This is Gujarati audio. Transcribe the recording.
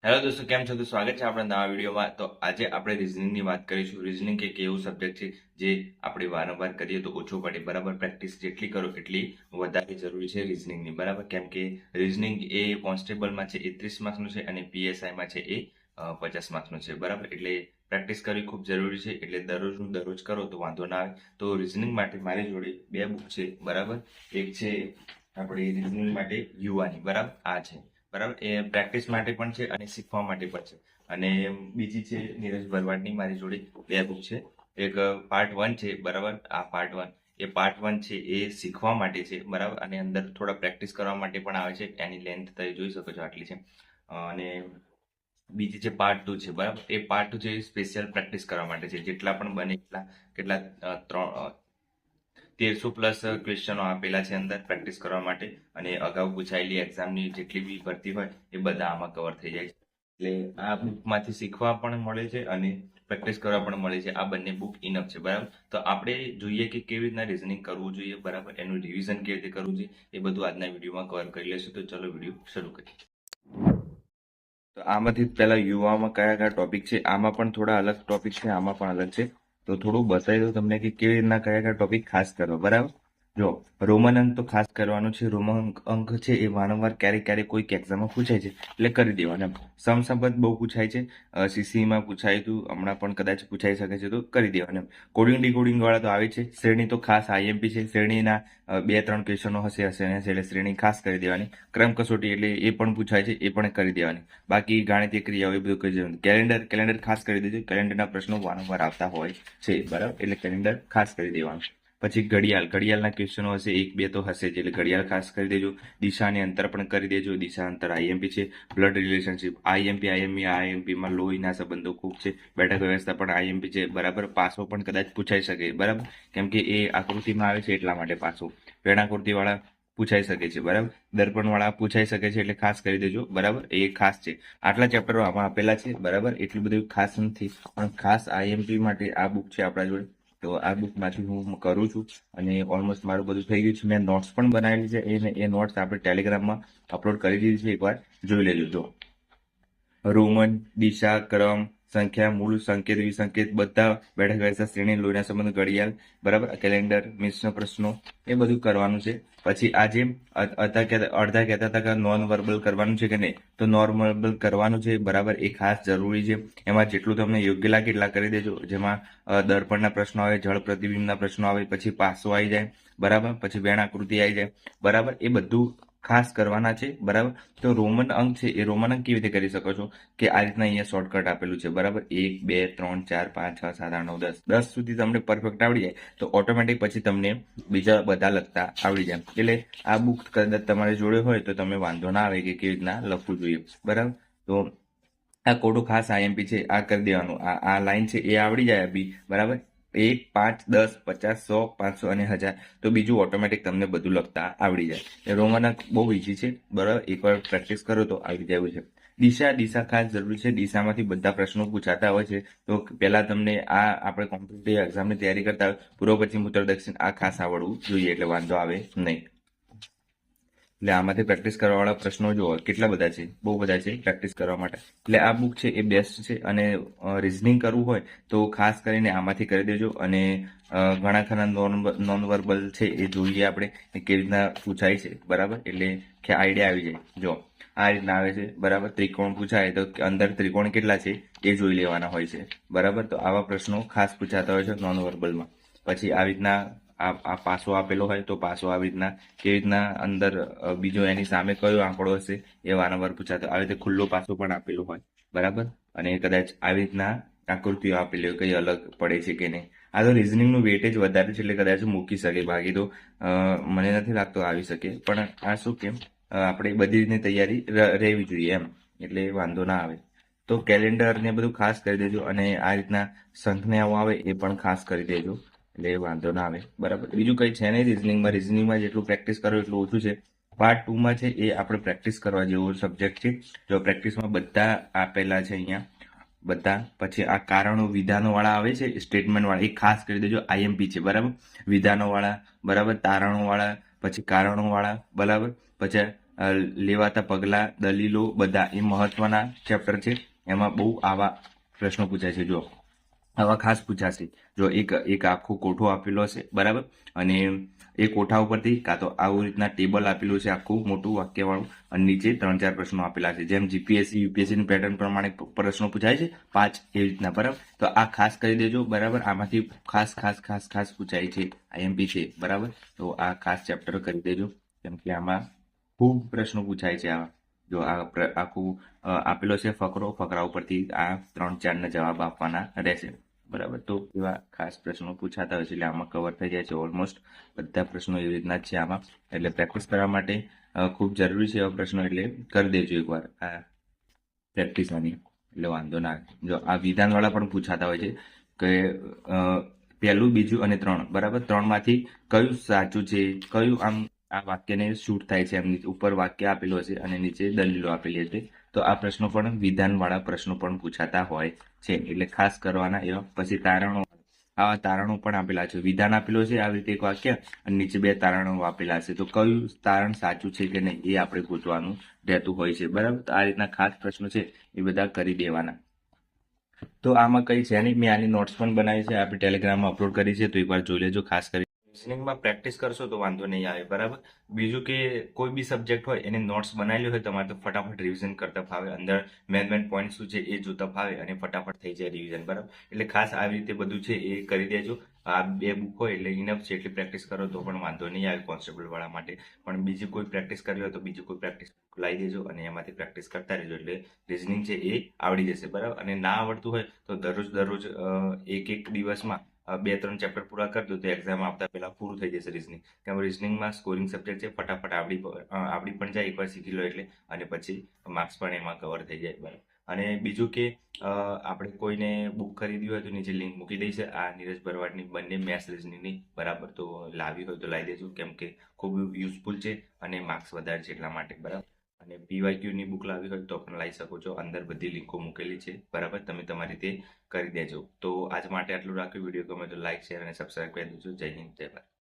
હેલો દોસ્તો, કેમ છો? તો સ્વાગત છે આપણા નવા વિડીયોમાં. તો આજે આપણે રિઝનિંગની વાત કરીશું. રિઝનિંગ એક એવું સબ્જેક્ટ છે જે આપણે વારંવાર કરીએ તો ઓછો પડે, બરાબર. પ્રેક્ટિસ જેટલી કરો એટલી વધારે જરૂરી છે રિઝનિંગની, બરાબર. કેમ કે રિઝનિંગ એ કોન્સ્ટેબલમાં છે એ 30 માર્ક્સનું છે અને પીએસઆઈમાં છે એ 50 માર્ક્સનું છે, બરાબર. એટલે પ્રેક્ટિસ કરવી ખૂબ જરૂરી છે. એટલે દરરોજનું દરરોજ કરો તો વાંધો ના આવે. તો રિઝનિંગ માટે મારી જોડે બે બુક છે, બરાબર. એક છે આપણી રિઝનિંગ માટે યુવાની, બરાબર. આ છે, બરાબર. એ પ્રેક્ટિસ માટે પણ છે અને શીખવા માટે પણ છે. અને બીજી છે નીરજ ભરવાડની મારી જોડે બે બુક છે. એક પાર્ટ 1 છે, બરાબર. આ પાર્ટ 1, એ પાર્ટ 1 છે એ શીખવા માટે છે, બરાબર. અને અંદર થોડા પ્રેક્ટિસ કરવા માટે પણ આવે છે. એની લેન્થ તમે જોઈ શકો છો, આટલી છે. અને બીજી છે પાર્ટ 2 છે, બરાબર. એ પાર્ટ 2 છે એ સ્પેશિયલ પ્રેક્ટિસ કરવા માટે છે. જેટલા પણ બને એટલા કેટલા 1300 પ્લસ ક્વેશ્ચનો આપેલા છે અંદર પ્રેક્ટિસ કરવા માટે. અને અગાઉ પૂછાયેલી એક્ઝામની જેટલી બી ભરતી હોય એ બધા આમાં કવર થઈ જાય છે. એટલે આ બુકમાંથી શીખવા પણ મળે છે અને પ્રેક્ટિસ કરવા પણ મળે છે. આ બંને બુક ઇનફ છે, બરાબર. તો આપણે જોઈએ કે કેવી રીતના રિઝનિંગ કરવું જોઈએ, બરાબર. એનું રિવિઝન કેવી રીતે કરવું જોઈએ એ બધું આજના વિડીયોમાં કવર કરી લેશું. તો ચલો વિડીયો શરૂ કરીએ. તો આમાંથી પહેલા યુવામાં કયા કયા ટોપિક છે, આમાં પણ થોડા અલગ ટોપિક છે, આમાં પણ અલગ છે. તો થોડું બતાવી દઉં તમને કે કેવી રીતના કયા કયા ટોપિક ખાસ કરો, બરાબર. જો રોમન અંક તો ખાસ કરવાનું છે. રોમન અંક છે એ વારંવાર ક્યારેક ક્યારેક કોઈક એક્ઝામમાં પૂછાય છે એટલે કરી દેવાના. સમસંબંધ બહુ પૂછાય છે, સીસીમાં પૂછાય હતું, હમણાં પણ કદાચ પૂછાઈ શકે છે, તો કરી દેવાના. કોડિંગ ડીકોડિંગ વાળા તો આવે છે. શ્રેણી તો ખાસ આઈએમપી છે. શ્રેણીના 2-3 ક્વેશ્ચનો હશે એટલે શ્રેણી ખાસ કરી દેવાની. ક્રમ કસોટી એટલે એ પણ પૂછાય છે, એ પણ કરી દેવાની. બાકી ગાણિતિક ક્રિયાઓ એ બધું કરી દેવાનું. કેલેન્ડર ખાસ કરી દેજો. કેલેન્ડરના પ્રશ્નો વારંવાર આવતા હોય છે, બરાબર. એટલે કેલેન્ડર ખાસ કરી દેવાનું. પછી ઘડિયાળના ક્વેશ્ચનો હશે, 1-2 તો હશે જ, એટલે ઘડિયાળ ખાસ કરી દેજો. દિશાની અંતર પણ કરી દેજો. દિશા અંતર આઈએમપી છે. બ્લડ રિલેશનશિપ આઈએમપીમાં લોહીના સંબંધો ખૂબ છે. બેઠક વ્યવસ્થા પણ આઈએમપી છે, બરાબર. પાસો પણ કદાચ પૂછાઈ શકે, બરાબર. કેમ કે એ આકૃતિમાં આવે છે એટલા માટે પાસો. વેણાકૃતિ વાળા પૂછાઈ શકે છે, બરાબર. દર્પણ વાળા પૂછાઈ શકે છે, એટલે ખાસ કરી દેજો, બરાબર. એ ખાસ છે. આટલા ચેપ્ટરો આમાં આપેલા છે, બરાબર. એટલું બધું ખાસ નથી, પણ ખાસ આઈએમપી માટે આ બુક છે આપણા જોડે. તો આ બુકમાંથી હું કરું છું અને ઓલમોસ્ટ મારું બધું થઈ ગયું છે. મેં નોટ્સ પણ બનાવેલી છે. એ નોટ્સ આપણે ટેલિગ્રામમાં અપલોડ કરી દીધી છે, એકવાર જોઈ લેજો. જો રોમન, દિશા, ક્રમ, સંખ્યા, મૂળ, સંકેત, વિસંકેત બધા બેઠક વ્યવસ્થા, શ્રેણી, લોહીના સંબંધ, ઘડિયાળ, બરાબર. કેલેન્ડર, મિશ્ર પ્રશ્નો એ બધું કરવાનું છે. પછી આજે અડધા કહેતા હતા કે નોન વર્બલ કરવાનું છે કે નહીં, તો નોન વર્બલ કરવાનું છે, બરાબર. એ ખાસ જરૂરી છે. એમાં જેટલું તમને યોગ્ય લાગે એટલા કરી દેજો. જેમાં દર્પણના પ્રશ્નો આવે, જળ પ્રતિબિંબના પ્રશ્નો આવે, પછી પાસો આવી જાય, બરાબર. પછી વેણ આકૃતિ આવી જાય, બરાબર. એ બધું ખાસ કરવાના છે, બરાબર. તો રોમન અંક છે એ રોમન અંક કેવી રીતે કરી શકો છો કે આ રીતના અહીંયા શોર્ટકટ આપેલું છે, બરાબર. 1, 2, 3, 4, 5, 6, 7, 8, 9, 10 10 સુધી તમને પરફેક્ટ આવડી જાય તો ઓટોમેટિક પછી તમને બીજા બધા લખતા આવડી જાય. એટલે આ બુક કદાચ તમારી જોડે હોય તો તમે વાંધો ના આવે કે કેવી રીતના લખવું જોઈએ, બરાબર. તો આ કોડો ખાસ આઈએમપી છે, આ કરી દેવાનું. આ લાઈન છે એ આવડી જાય બી, બરાબર. 1, 5, 10, 50, 100, 500 અને 1000 તો બીજું ઓટોમેટિક તમને બધું લખતા આવડી જાય. એ રોમન અંક બહુ ઈઝી છે, બરાબર. એકવાર પ્રેક્ટિસ કરો તો આવી જાય એવું છે. દિશા ખાસ જરૂરી છે. દિશામાંથી બધા પ્રશ્નો પૂછાતા હોય છે. તો પહેલા તમને આ આપણે કોમ્પિટિટિવ એક્ઝામની તૈયારી કરતા હોય, પૂર્વ, પશ્ચિમ, ઉત્તર, દક્ષિણ આ ખાસ આવડવું જોઈએ, એટલે વાંધો આવે નહીં. એટલે આમાંથી પ્રેક્ટિસ કરવાવાળા પ્રશ્નો જુઓ કેટલા બધા છે, બહુ બધા છે પ્રેક્ટિસ કરવા માટે. એટલે આ બુક છે એ બેસ્ટ છે. અને રિઝનિંગ કરવું હોય તો ખાસ કરીને આમાંથી કરી દેજો. અને ઘણા ખરા નોન વર્બલ છે એ જોઈએ આપણે કેવી રીતના પૂછાય છે, બરાબર. એટલે કે આઈડિયા આવી જાય. જો આ રીતના આવે છે, બરાબર. ત્રિકોણ પૂછાય તો અંદર ત્રિકોણ કેટલા છે એ જોઈ લેવાના હોય છે, બરાબર. તો આવા પ્રશ્નો ખાસ પૂછાતા હોય છે નોન વર્બલમાં. પછી આવી રીતના આ પાસો આપેલો હોય તો પાસો આવી રીતના કેવી રીતના અંદર બીજો એની સામે કયો આંકડો હશે એ વારંવાર પૂછાતો. આવી રીતે ખુલ્લો પાસો પણ આપેલો હોય, બરાબર. અને કદાચ આવી રીતના આકૃતિઓ આપેલી હોય, કઈ અલગ પડે છે કે નહીં. આ તો રિઝનિંગનું વેટેજ વધારે છે એટલે કદાચ મૂકી શકે, બાકી તો મને નથી લાગતું આવી શકે. પણ આ શું કેમ આપણે બધી રીતની તૈયારી રહેવી જોઈએ એમ, એટલે વાંધો ના આવે. તો કેલેન્ડર ને બધું ખાસ કરી દેજો. અને આ રીતના સંખ્યાઓ આવે એ પણ ખાસ કરી દેજો, એટલે વાંધો ના આવે, બરાબર. બીજું કંઈ છે નહીં રિઝનિંગમાં જેટલું પ્રેક્ટિસ કરો એટલું ઓછું છે. પાર્ટ 2માં છે એ આપણે પ્રેક્ટિસ કરવા જેવો સબ્જેક્ટ છે. જો પ્રેક્ટિસમાં બધા આપેલા છે અહીંયા બધા. પછી આ કારણો વિધાનો વાળા આવે છે, સ્ટેટમેન્ટ વાળા એ ખાસ કરી દેજો. આઈએમપી છે, બરાબર. વિધાનો વાળા, બરાબર. તારણો વાળા, પછી કારણો વાળા, બરાબર. પછી લેવાતા પગલા, દલીલો બધા એ મહત્વના ચેપ્ટર છે. એમાં બહુ આવા પ્રશ્નો પૂછાય છે. જો આવા ખાસ પૂછાશે. જો એક આખો કોઠો આપેલો હશે, બરાબર, અને એ કોઠા ઉપરથી કાં તો આવું રીતના ટેબલ આપેલું છે આખું મોટું વાક્યવાળું, અને નીચે 3-4 પ્રશ્નો આપેલા છે. જેમ જીપીએસસી યુપીએસસીની પેટર્ન પ્રમાણે પ્રશ્નો પૂછાય છે 5 એવી રીતના, બરાબર. તો આ ખાસ કરી દેજો, બરાબર. આમાંથી ખાસ ખાસ ખાસ ખાસ પૂછાય છે, આઈએમપી છે, બરાબર. તો આ ખાસ ચેપ્ટર કરી દેજો, કેમ કે આમાં ખૂબ પ્રશ્નો પૂછાય છે. આવા જો આખું આપેલો છે ફકરો, ફકરા ઉપરથી આ 3-4 ના જવાબ આપવાના રહેશે, બરાબર. તો એવા ખાસ પ્રશ્નો પૂછાતા હોય છે, એટલે આમાં કવર થઈ જાય છે. ઓલમોસ્ટ બધા પ્રશ્નો એવી રીતના જ છે આમાં, એટલે પ્રેક્ટિસ કરવા માટે ખૂબ જરૂરી છે એવા પ્રશ્નો, એટલે કરી દેજો એકવાર આ પ્રેક્ટિસ આની, એટલે વાંધો ના આવે. જો આ વિધાનવાળા પણ પૂછાતા હોય છે કે પહેલું, બીજું અને 3, બરાબર. 3 માંથી કયું સાચું છે, કયું આમ આ વાક્યને શૂટ થાય છે. એમની ઉપર વાક્ય આપેલું હશે અને નીચે દલીલો આપેલી હશે. તો આ પ્રશ્નો પણ વિધાનવાળા પ્રશ્નો પણ પૂછાતા હોય છે, એટલે ખાસ કરવાના એવા. પછી તારણો, આવા તારણો પણ આપેલા છે. વિધાન આપેલું છે આવી રીતે એક વાક્ય, અને નીચે 2 તારણો આપેલા છે. તો કયું તારણ સાચું છે કે નહીં એ આપણે ગોતવાનું રહેતું હોય છે, બરાબર. તો આ રીતના ખાસ પ્રશ્નો છે એ બધા કરી દેવાના. તો આમાં કઈ છે નહીં, મેં આની નોટ્સ પણ બનાવી છે, આપણે ટેલિગ્રામમાં અપલોડ કરી છે, તો એકવાર જોઈ લેજો. ખાસ કરી રિઝનિંગમાં પ્રેક્ટિસ કરશો તો વાંધો નહીં આવે, બરાબર. બીજું કે કોઈ બી સબ્જેક્ટ હોય એની નોટ્સ બનાવેલી હોય તમારે, તો ફટાફટ રિવિઝન કરતા ફાવે, અંદર મેન પોઈન્ટ શું છે એ જોતા ફાવે, અને ફટાફટ થઈ જાય રિવિઝન, બરાબર. એટલે ખાસ આવી રીતે બધું છે એ કરી દેજો. આ 2 બુક હોય એટલે ઇનફ છે, એટલી પ્રેક્ટિસ કરો તો પણ વાંધો નહીં આવે કોન્સ્ટેબલ વાળા માટે. પણ બીજી કોઈ પ્રેક્ટિસ કરવી હોય તો બીજી કોઈ પ્રેક્ટિસ લાવી દેજો, અને એમાંથી પ્રેક્ટિસ કરતા રહેજો, એટલે રિઝનિંગ છે એ આવડી જશે, બરાબર. અને ના આવડતું હોય તો દરરોજ એક દિવસમાં 2-3 ચેપ્ટર પૂરા કરી દો, તો એક્ઝામ આપતા પહેલા પૂરું થઈ જશે રિઝનિંગ. કેમ રિઝનિંગમાં સ્કોરિંગ સબ્જેક્ટ છે, ફટાફટ આવડી પણ જાય એકવાર શીખી લો એટલે, અને પછી માર્ક્સ પણ એમાં કવર થઈ જાય, બરાબર. અને બીજું કે આપણે કોઈને બુક ખરીદી હોય તો નીચે લિંક મૂકી દઈશ, આ નીરજ ભરવાડની બંને મેથ્સ રિઝનિંગની, બરાબર. તો લાવી હોય તો લાવી દેજો, કેમ કે ખૂબ યુઝફુલ છે અને માર્ક્સ વધારે છે એટલા માટે, બરાબર. અને પીવાયક્યુની બુક લાવી હોય તો પણ લાવી શકો છો, અંદર બધી લિંકો મૂકેલી છે, બરાબર. તમે તમારી રીતે કરી દેજો. તો આજ માટે આટલું રાખ્યું. વિડીયો ગમે તો લાઈક, શેર અને સબસ્ક્રાઈબ કરી દેજો. જય હિન્દ, જય ભારત.